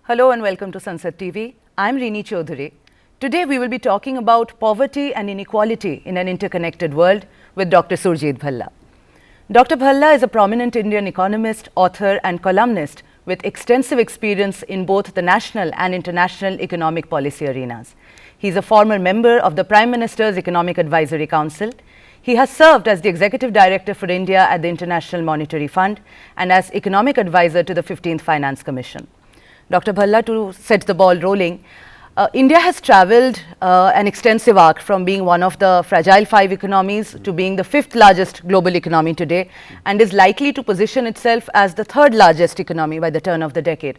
Hello and welcome to Sansad TV. I'm Rini Choudhury. Today we will be talking about poverty and inequality in an interconnected world with Dr. Surjit Bhalla. Dr. Bhalla is a prominent Indian economist, author and columnist with extensive experience in both the national and international economic policy arenas. He is a former member of the Prime Minister's Economic Advisory Council. He has served as the Executive Director for India at the International Monetary Fund and as Economic Advisor to the 15th Finance Commission. Dr. Bhalla, to set the ball rolling, India has travelled an extensive arc from being one of the fragile 5 economies to being the 5th largest global economy today, and is likely to position itself as the 3rd largest economy by the turn of the decade.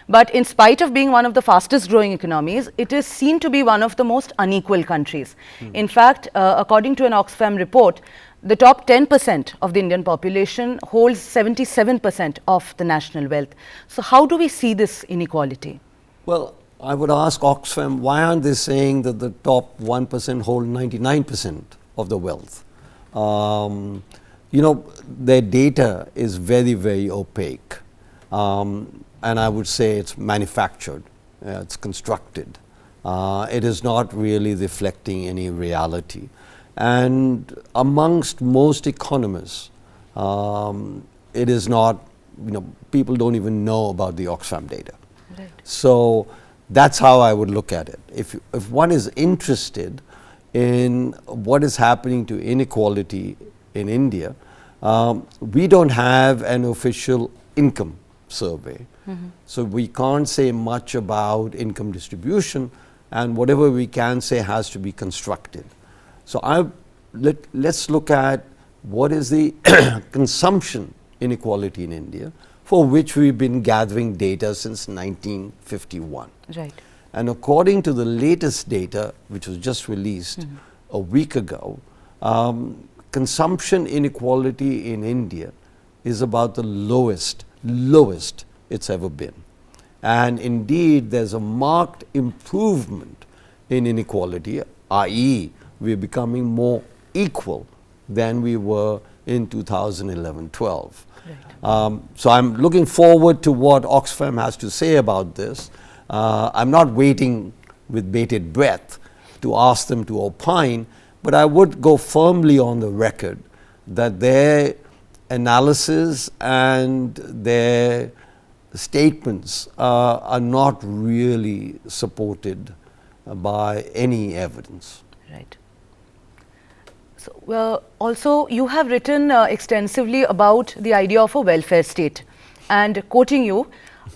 But in spite of being one of the fastest growing economies, it is seen to be one of the most unequal countries. In fact, according to an Oxfam report, the top 10% of the Indian population holds 77% of the national wealth. So how do we see this inequality? Well, I would ask Oxfam, why aren't they saying that the top 1% hold 99% of the wealth? Their data is very, very opaque. And I would say it's manufactured, it's constructed. It is not really reflecting any reality. And amongst most economists, it is not, people don't even know about the Oxfam data. Right. So that's how I would look at it. If one is interested in what is happening to inequality in India, we don't have an official income survey. So we can't say much about income distribution, and whatever we can say has to be constructed. So let's look at what is the consumption inequality in India, for which we've been gathering data since 1951. Right. And according to the latest data, which was just released a week ago, consumption inequality in India is about the lowest it's ever been. And indeed, there's a marked improvement in inequality, i.e., we're becoming more equal than we were in 2011-12. Right. So I'm looking forward to what Oxfam has to say about this. I'm not waiting with bated breath to ask them to opine, but I would go firmly on the record that their analysis and their statements are not really supported by any evidence. Right. So, also you have written extensively about the idea of a welfare state, and quoting you,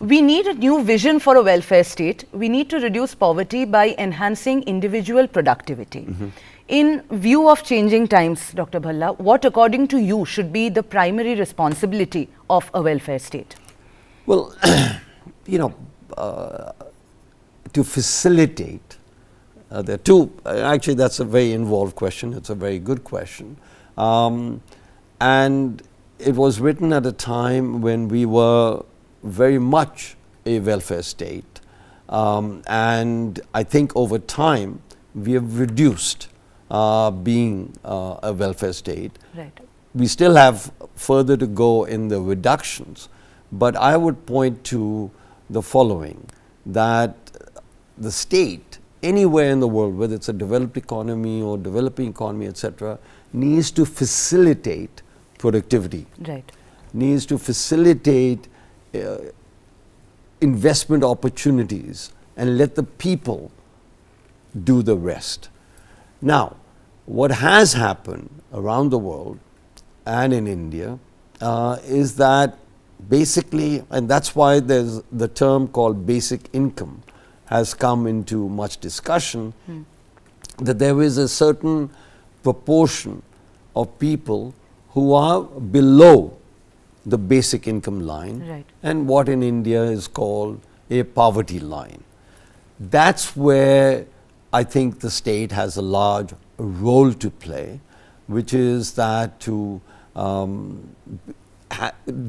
we need a new vision for a welfare state. We need to reduce poverty by enhancing individual productivity. In view of changing times, Dr. Bhalla, what according to you should be the primary responsibility of a welfare state? Well, to facilitate, there are two, actually that's a very involved question, it's a very good question. And it was written at a time when we were very much a welfare state. And I think over time we have reduced being a welfare state. Right. We still have further to go in the reductions, but I would point to the following, that the state anywhere in the world, whether it's a developed economy or developing economy, etc., needs to facilitate productivity. Right. Needs to facilitate investment opportunities and let the people do the rest. Now, what has happened around the world and in India is that basically, and that's why there's the term called basic income has come into much discussion, that there is a certain proportion of people who are below the basic income line, right, and what in India is called a poverty line. That's where I think the state has a large role to play, which is that to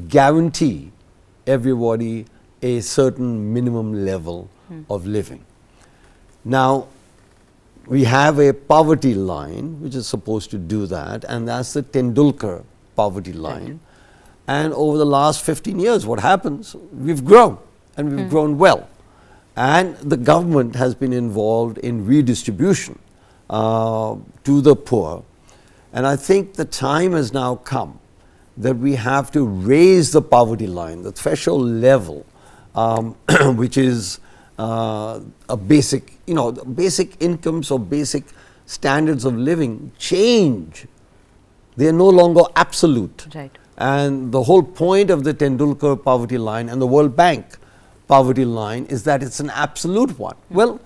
guarantee everybody a certain minimum level of living. Now, we have a poverty line which is supposed to do that, and that's the Tendulkar poverty line. Right. And over the last 15 years, what happens? We've grown, and we've grown well. and the government has been involved in redistribution to the poor. And I think the time has now come that we have to raise the poverty line, the threshold level, which is a basic, basic incomes or basic standards of living change. They are no longer absolute. Right. And the whole point of the Tendulkar poverty line and the World Bank poverty line is that it's an absolute one. Well,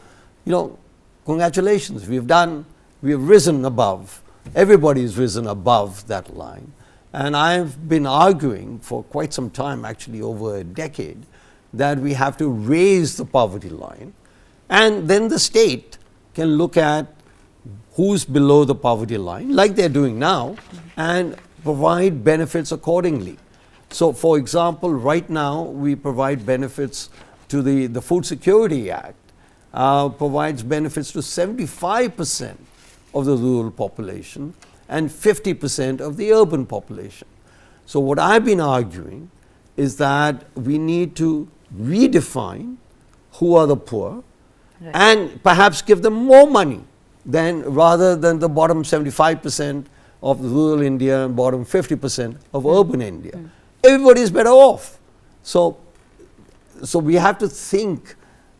congratulations, we have risen above. Everybody's risen above that line. And I've been arguing for quite some time, actually over a decade, that we have to raise the poverty line. And then the state can look at who's below the poverty line, like they're doing now, and provide benefits accordingly. So, for example, right now we provide benefits to the Food Security Act, provides benefits to 75% of the rural population and 50% of the urban population. So what I've been arguing is that we need to redefine who are the poor, right, and perhaps give them more money rather than the bottom 75% of rural India and bottom 50% of urban India. Everybody is better off. So we have to think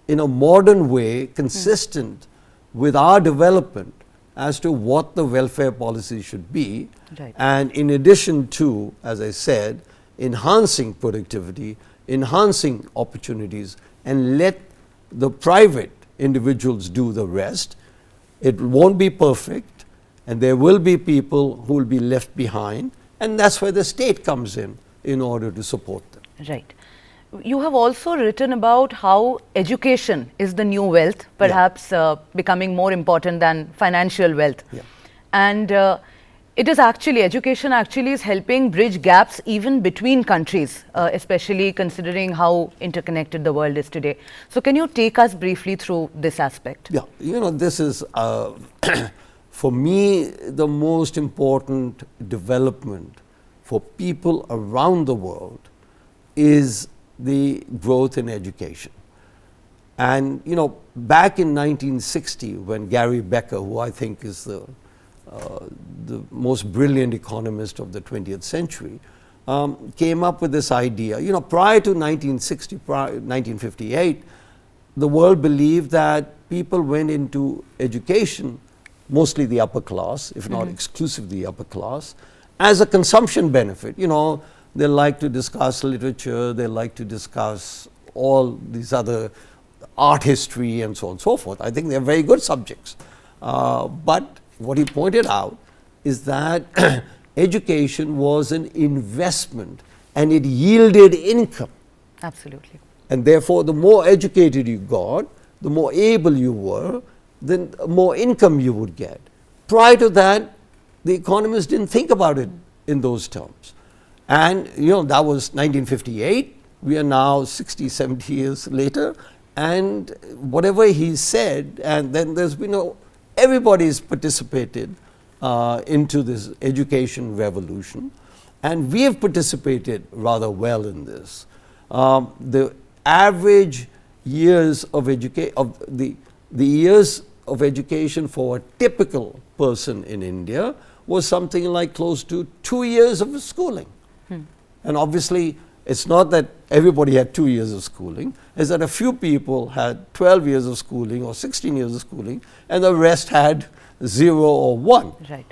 in a modern way, consistent with our development, as to what the welfare policy should be. Right. And in addition to, as I said, enhancing productivity, enhancing opportunities, and let the private individuals do the rest. It won't be perfect, and there will be people who will be left behind, and that's where the state comes in order to support them. Right. You have also written about how education is the new wealth, perhaps becoming more important than financial wealth. Yeah. And it is actually, education actually is helping bridge gaps even between countries, especially considering how interconnected the world is today. So can you take us briefly through this aspect? Yeah, this is, for me, the most important development for people around the world is the growth in education. And back in 1960, when Gary Becker, who I think is the most brilliant economist of the 20th century, came up with this idea. Prior to 1958, the world believed that people went into education, mostly the upper class, if not exclusively the upper class, as a consumption benefit. They like to discuss literature, they like to discuss all these other art history and so on and so forth. I think they're very good subjects. But what he pointed out is that education was an investment and it yielded income. Absolutely. And therefore, the more educated you got, the more able you were, then more income you would get. Prior to that, the economists didn't think about it in those terms. And that was 1958. We are now 60, 70 years later, and whatever he said, and then there's been everybody's participated into this education revolution, and we have participated rather well in this. The average years of the years of education for a typical person in India was something like close to 2 years of schooling. And obviously, it's not that everybody had 2 years of schooling, it's that a few people had 12 years of schooling or 16 years of schooling, and the rest had 0 or 1. Right.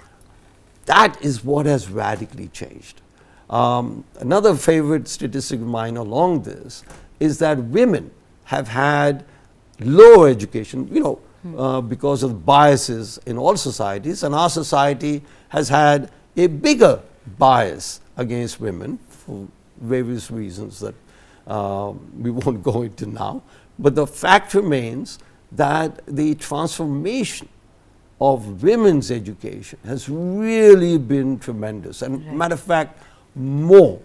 That is what has radically changed. Another favorite statistic of mine along this is that women have had lower education, because of biases in all societies, and our society has had a bigger bias against women for various reasons that we won't go into now. But the fact remains that the transformation of women's education has really been tremendous, and matter of fact, more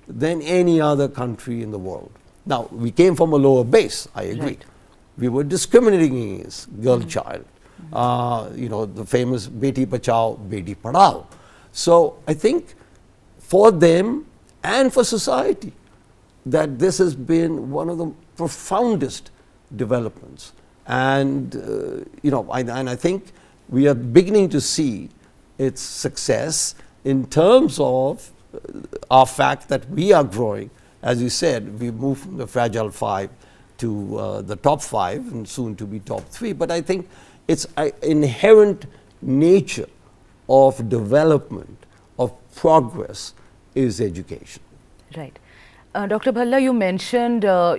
than any other country in the world. Now, we came from a lower base, I agree. Right. We were discriminating against girl child, the famous Beti Bachao, Beti Padhao. So I think for them and for society, that this has been one of the profoundest developments. And, and I think we are beginning to see its success in terms of our fact that we are growing. As you said, we moved from the fragile 5 to the top 5 and soon to be top 3. But I think it's an inherent nature of development, of progress, is education. Right. Dr. Bhalla, you mentioned, the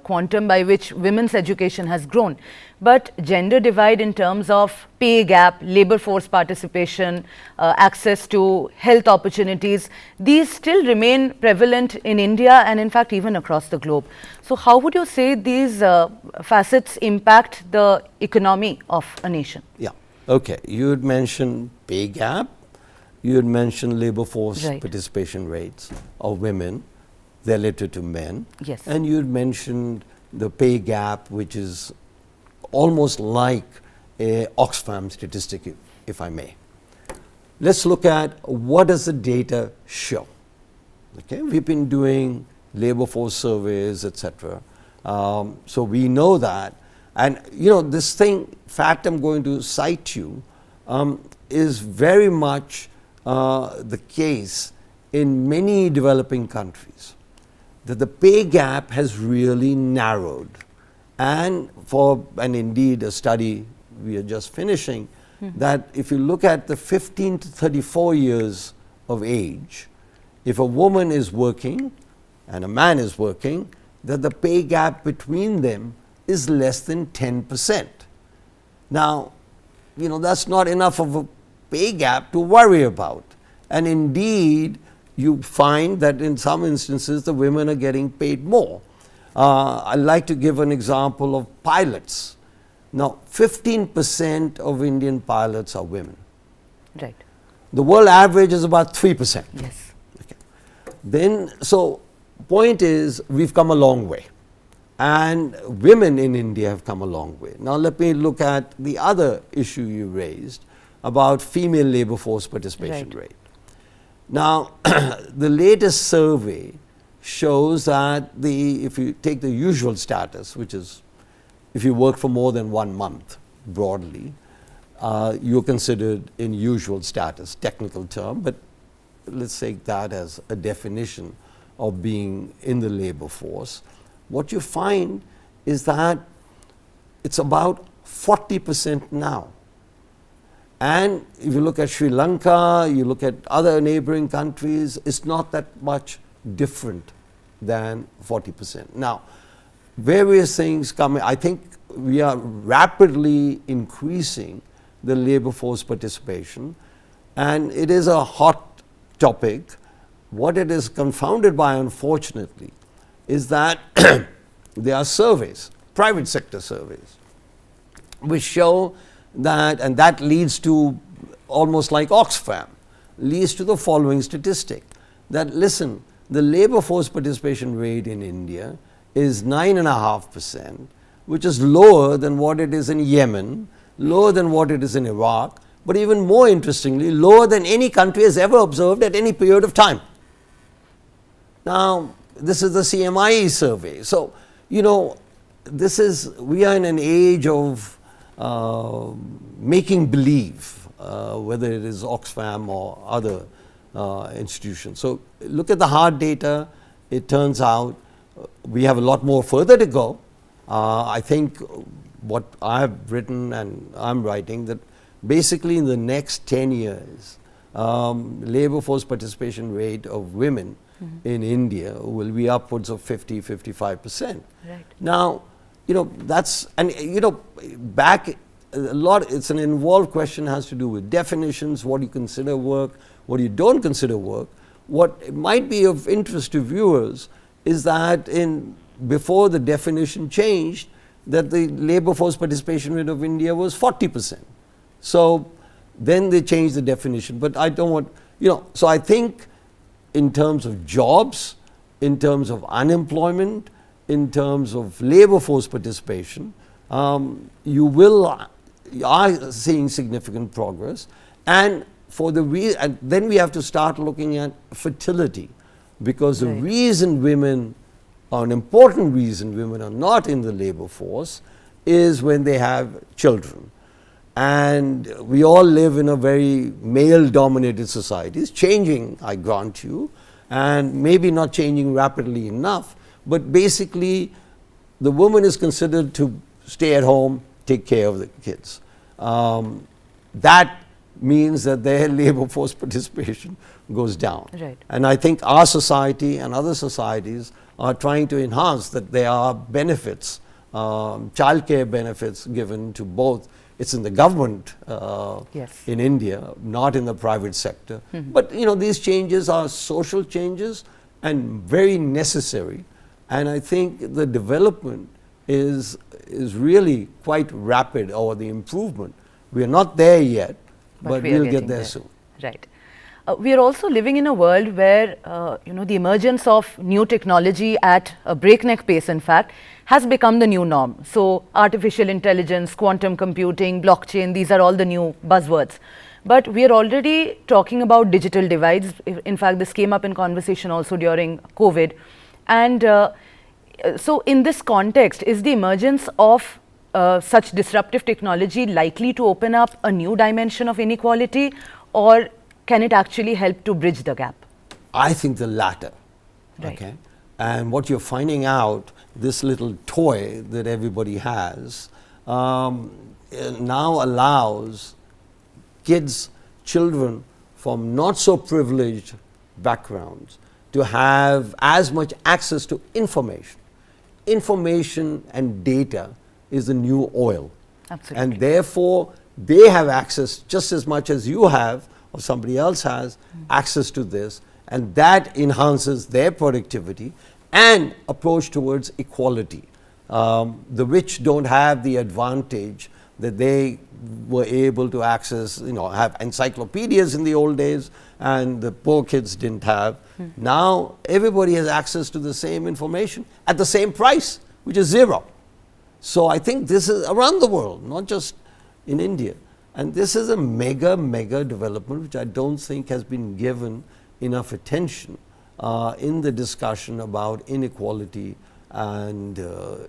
quantum by which women's education has grown. But gender divide in terms of pay gap, labor force participation, access to health opportunities, these still remain prevalent in India and in fact even across the globe. So how would you say these facets impact the economy of a nation? Yeah. Okay. You had mentioned pay gap. You had mentioned labor force participation rates of women relative to men. Yes. And you had mentioned the pay gap, which is almost like a Oxfam statistic, if I may. Let's look at what does the data show. Okay, we've been doing labor force surveys, etc. So we know that. And this fact I'm going to cite you is very much the case in many developing countries, that the pay gap has really narrowed. And indeed a study we are just finishing, that if you look at the 15 to 34 years of age, if a woman is working and a man is working, that the pay gap between them is less than 10%. Now, that's not enough of a pay gap to worry about. And indeed, you find that in some instances, the women are getting paid more. I'd like to give an example of pilots. Now, 15% of Indian pilots are women. Right. The world average is about 3%. Yes. Okay. Then, so point is, we've come a long way. And women in India have come a long way. Now, let me look at the other issue you raised about female labor force participation rate. Now, the latest survey shows that if you take the usual status, which is if you work for more than 1 month broadly, you're considered in usual status, technical term, but let's take that as a definition of being in the labor force. What you find is that it's about 40% now. And if you look at Sri Lanka, you look at other neighboring countries, it's not that much different than 40%. Now, various things coming. I think we are rapidly increasing the labor force participation, and it is a hot topic. What it is confounded by, unfortunately, is that there are surveys, private sector surveys, which show that, and that leads to almost like Oxfam, leads to the following statistic, that listen, the labor force participation rate in India is 9.5%, which is lower than what it is in Yemen, lower than what it is in Iraq, but even more interestingly, lower than any country has ever observed at any period of time. Now, this is the CMIE survey. So, we are in an age of making believe, whether it is Oxfam or other institutions. So look at the hard data. It turns out we have a lot more further to go. I think what I've written and I'm writing, that basically in the next 10 years, labor force participation rate of women in India will be upwards of 50-55%. Right. Now, that's, and back a lot, it's an involved question, has to do with definitions, what you consider work, what you don't consider work. What might be of interest to viewers is that before the definition changed, that the labor force participation rate of India was 40%. So then they changed the definition, but I don't want, so I think in terms of jobs, in terms of unemployment, in terms of labor force participation, you are seeing significant progress. And and then we have to start looking at fertility, because the reason women an important reason women are not in the labor force is when they have children. And we all live in a very male-dominated society. It's changing, I grant you, and maybe not changing rapidly enough, but basically the woman is considered to stay at home, take care of the kids. That means that their labor force participation goes down. Right. And I think our society and other societies are trying to enhance that there are benefits, childcare benefits given to both. It's in the government Yes. in India, not in the private sector. But these changes are social changes and very necessary. And I think the development is really quite rapid, or the improvement. We are not there yet, but we are we'll get getting there soon. Right. We are also living in a world where the emergence of new technology at a breakneck pace, in fact, has become the new norm. So artificial intelligence, quantum computing, blockchain, these are all the new buzzwords. But we are already talking about digital divides. In fact, this came up in conversation also during COVID. And so in this context, is the emergence of such disruptive technology likely to open up a new dimension of inequality, or can it actually help to bridge the gap? I think the latter. Right. Okay. And what you're finding out, this little toy that everybody has, now allows kids, children from not so privileged backgrounds to have as much access to information. Information and data is the new oil. Absolutely. And therefore, they have access just as much as you have or somebody else has access to this, and that enhances their productivity and approach towards equality. The rich don't have the advantage that they were able to access, have encyclopedias in the old days, and the poor kids didn't have. Now everybody has access to the same information at the same price, which is zero. So I think this is around the world, not just in India. And this is a mega development which I don't think has been given enough attention in the discussion about inequality and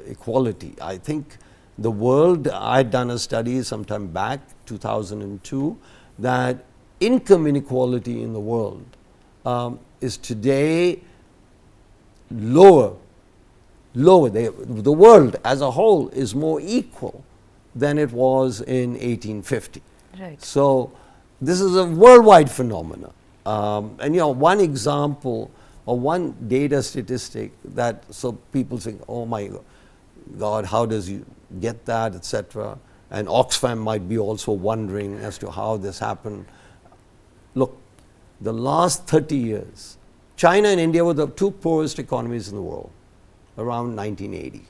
equality. I think the world, I had done a study sometime back, 2002, that income inequality in the world is today lower. The world as a whole is more equal than it was in 1850. Right. So this is a worldwide phenomenon. And one example or one data statistic that so people think, oh my God, how does you get that, etc. And Oxfam might be also wondering as to how this happened. Look, the last 30 years, China and India were the two poorest economies in the world around 1980.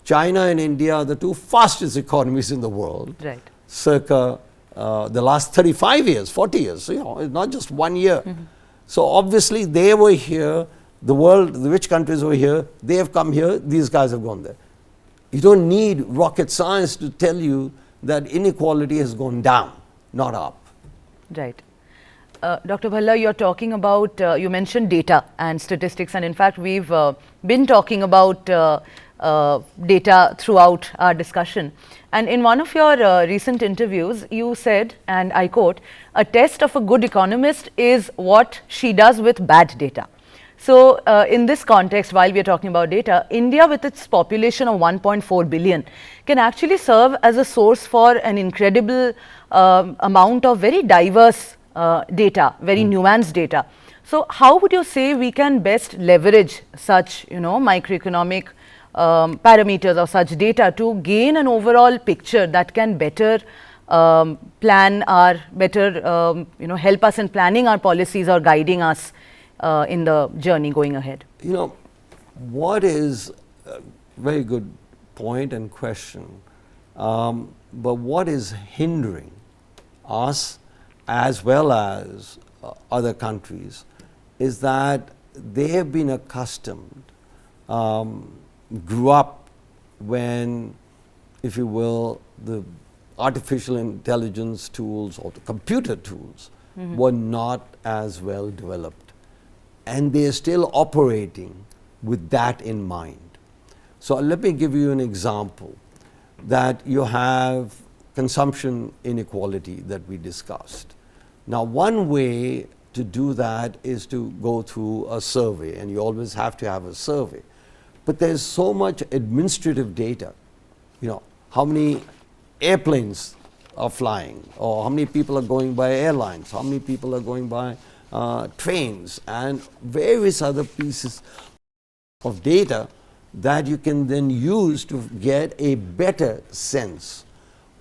China and India are the two fastest economies in the world, right, circa the last 35 years, 40 years, it's not just 1 year. So obviously they were here, the rich countries were here, they have come here, these guys have gone there. You don't need rocket science to tell you that inequality has gone down, not up. Right. Dr. Bhalla, you're talking about, you mentioned data and statistics, and in fact we've been talking about data throughout our discussion. And in one of your recent interviews, you said, and I quote, "A test of a good economist is what she does with bad data." So in this context, while we are talking about data, India with its population of 1.4 billion can actually serve as a source for an incredible amount of very diverse data, very nuanced data. So how would you say we can best leverage such, microeconomic parameters or such data to gain an overall picture that can better plan our, help us in planning our policies or guiding us in the journey going ahead? What is a very good point and question, but what is hindering us as well as other countries is that they have been accustomed, grew up when, if you will, the artificial intelligence tools or the computer tools were not as well developed. And they are still operating with that in mind. So let me give you an example that you have consumption inequality that we discussed. Now, one way to do that is to go through a survey, and you always have to have a survey. But there's so much administrative data, how many airplanes are flying, or how many people are going by airlines, how many people are going by trains, and various other pieces of data that you can then use to get a better sense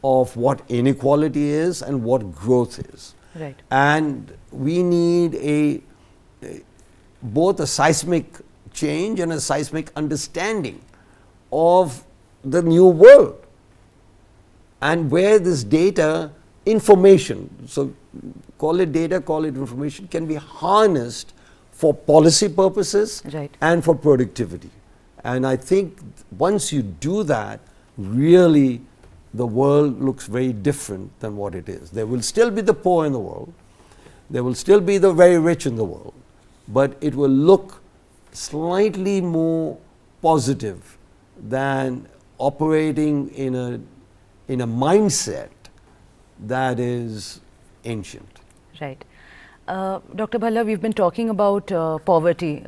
of what inequality is and what growth is. Right. And we need both a seismic change and a seismic understanding of the new world, and where this data, information, so call it data, call it information, can be harnessed for policy purposes right. and for productivity. And I think once you do that, really the world looks very different than what it is. There will still be the poor in the world, there will still be the very rich in the world, but it will look slightly more positive than operating in a mindset that is ancient. Right. Dr. Bhalla, we've been talking about poverty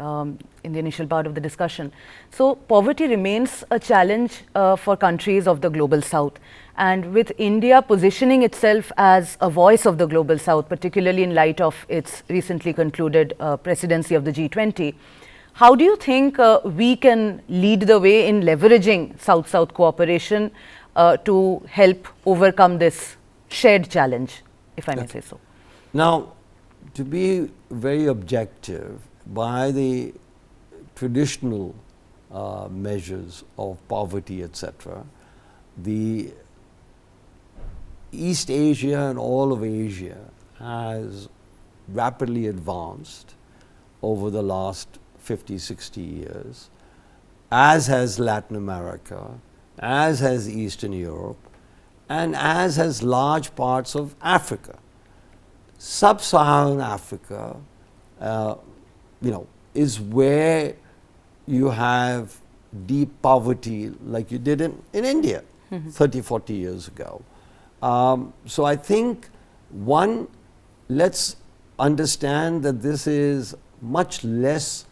in the initial part of the discussion. So, poverty remains a challenge for countries of the global south, and with India positioning itself as a voice of the global south, particularly in light of its recently concluded presidency of the G20, how do you think we can lead the way in leveraging South-South cooperation to help overcome this shared challenge, if I may say so? Now, to be very objective, by the traditional measures of poverty, etc., the East Asia and all of Asia has rapidly advanced over the last 50, 60 years, as has Latin America, as has Eastern Europe, and as has large parts of Africa. Sub-Saharan Africa, is where you have deep poverty like you did in India 30, 40 years ago. So I think, one, let's understand that this is much less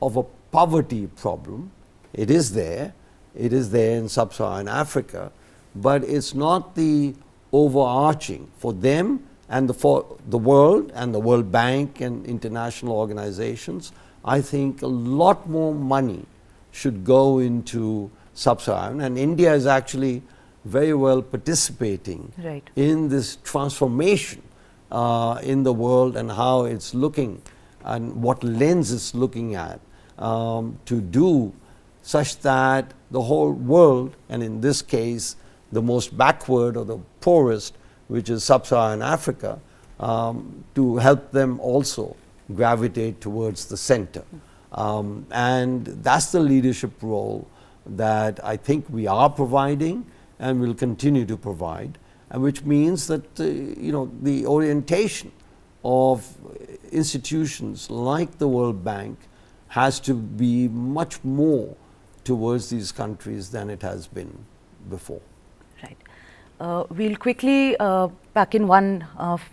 of a poverty problem. It is there in Sub-Saharan Africa, but it's not the overarching for them and for the world and the World Bank and international organizations. I think a lot more money should go into Sub-Saharan, and India is actually very well participating right. in this transformation in the world, and how it's looking and what lens it's looking at to do such that the whole world, and in this case the most backward or the poorest, which is Sub-Saharan Africa, to help them also gravitate towards the center. And that's the leadership role that I think we are providing and will continue to provide, and which means that the orientation of institutions like the World Bank has to be much more towards these countries than it has been before. Right. We'll quickly pack in one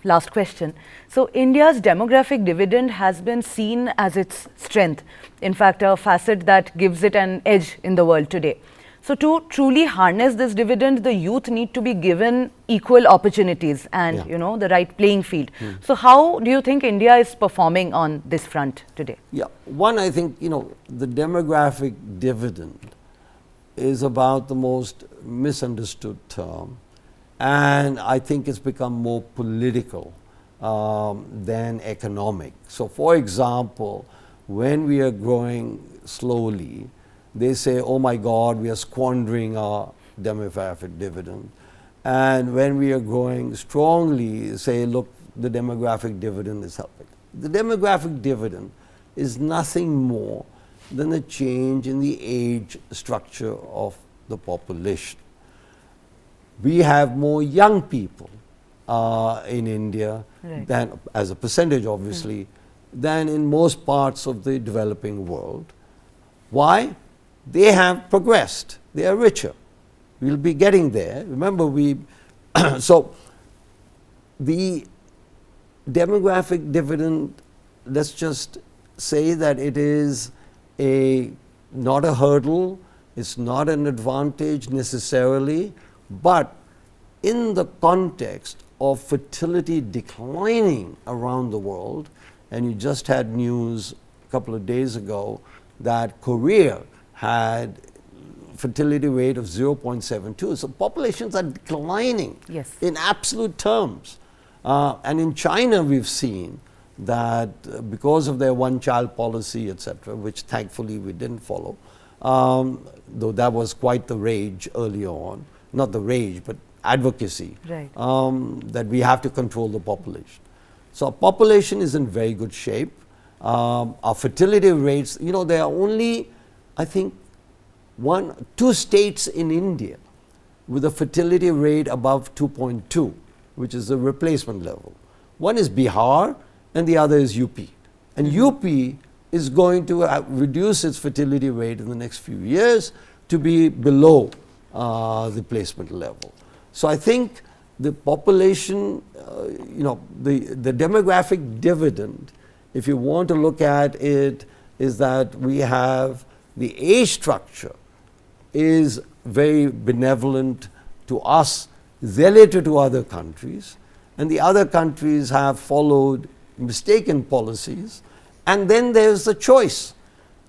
last question. So, India's demographic dividend has been seen as its strength, in fact a facet that gives it an edge in the world today. So, to truly harness this dividend, the youth need to be given equal opportunities and the right playing field. So, how do you think India is performing on this front today? Yeah, one, I think the demographic dividend is about the most misunderstood term, and I think it's become more political than economic. So, for example, when we are growing slowly, they say, oh my God, we are squandering our demographic dividend. And when we are growing strongly, say, look, the demographic dividend is helping. The demographic dividend is nothing more than a change in the age structure of the population. We have more young people in India, right. than, as a percentage obviously, than in most parts of the developing world. Why? They have progressed. They are richer. We'll be getting there. Remember, so the demographic dividend, let's just say that it is not a hurdle, it's not an advantage necessarily, but in the context of fertility declining around the world, and you just had news a couple of days ago that Korea had fertility rate of 0.72. So populations are declining in absolute terms. And in China, we've seen that because of their one-child policy, etc., which thankfully we didn't follow, though that was quite the rage early on, not the rage, but advocacy, that we have to control the population. So our population is in very good shape. Our fertility rates, there are only, I think, 2 states in India with a fertility rate above 2.2, which is the replacement level. One is Bihar and the other is UP. And UP is going to reduce its fertility rate in the next few years to be below the replacement level. So I think the population, the demographic dividend, if you want to look at it, is that we have the age structure is very benevolent to us relative to other countries, and the other countries have followed mistaken policies, and then there's the choice.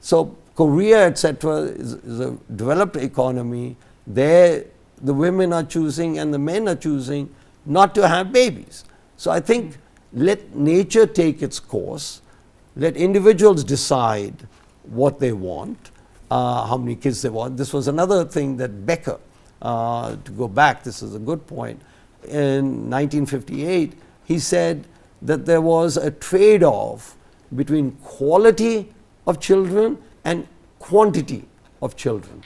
So Korea, etc., is a developed economy. There, the women are choosing and the men are choosing not to have babies. So I think let nature take its course, let individuals decide what they want, how many kids they want. This was another thing that Becker, to go back, this is a good point, in 1958, he said that there was a trade-off between quality of children and quantity of children.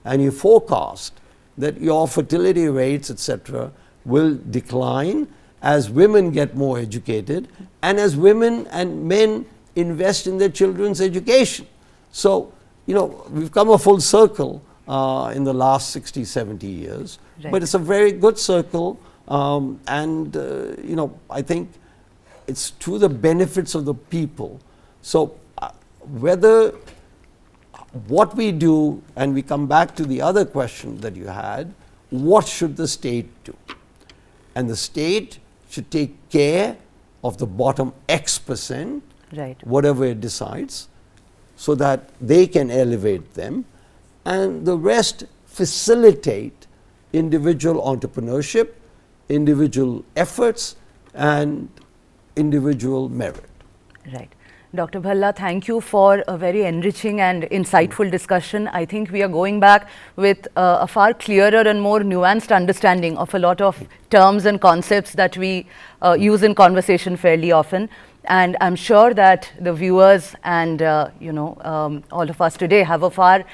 And he forecast that your fertility rates, etc., will decline as women get more educated and as women and men invest in their children's education. So, we've come a full circle in the last 60, 70 years, but it's a very good circle, and I think it's to the benefits of the people. So whether what we do, and we come back to the other question that you had, what should the state do? And the state should take care of the bottom X%, whatever it decides, so that they can elevate them, and the rest facilitate individual entrepreneurship, individual efforts, and individual merit. Right. Dr. Bhalla, thank you for a very enriching and insightful discussion. I think we are going back with a far clearer and more nuanced understanding of a lot of terms and concepts that we use in conversation fairly often. And I'm sure that the viewers and all of us today have a far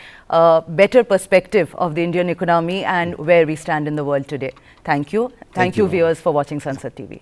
better perspective of the Indian economy and where we stand in the world today. Thank you. Thank you, viewers, for watching Sansad TV.